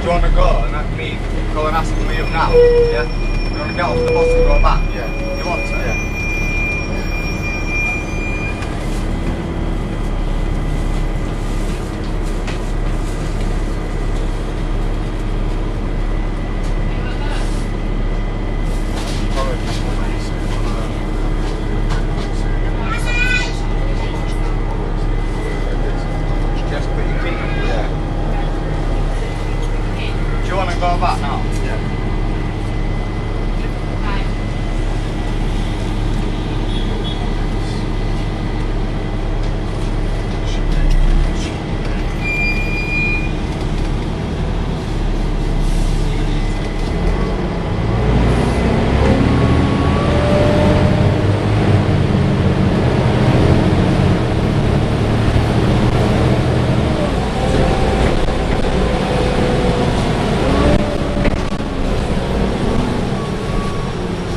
you want to go and let me go and ask them leave now? Yeah? You want to get off the bus and go back? Yeah. You want to? Yeah. Go back now? Yeah.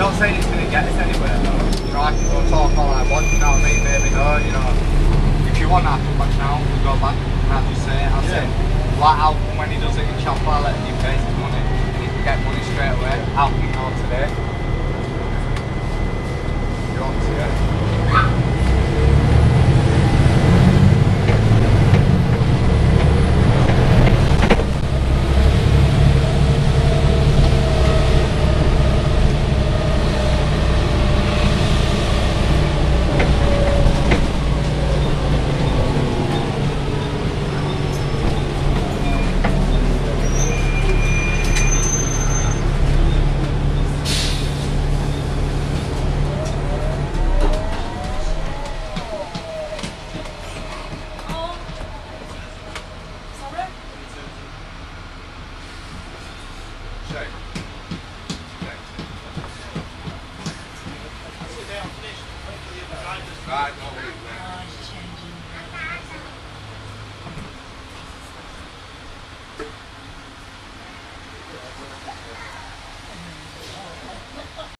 Not saying it's going to get us anywhere though. You know, I can go talk all I want, you know what I mean? Maybe no, you know. If you want that, come back now, we'll go back. And I'll just say it, I'll say, like how when he does it in Chapel, let him pay his money and he can get money straight away. How can you know today? You want to, yeah? Right.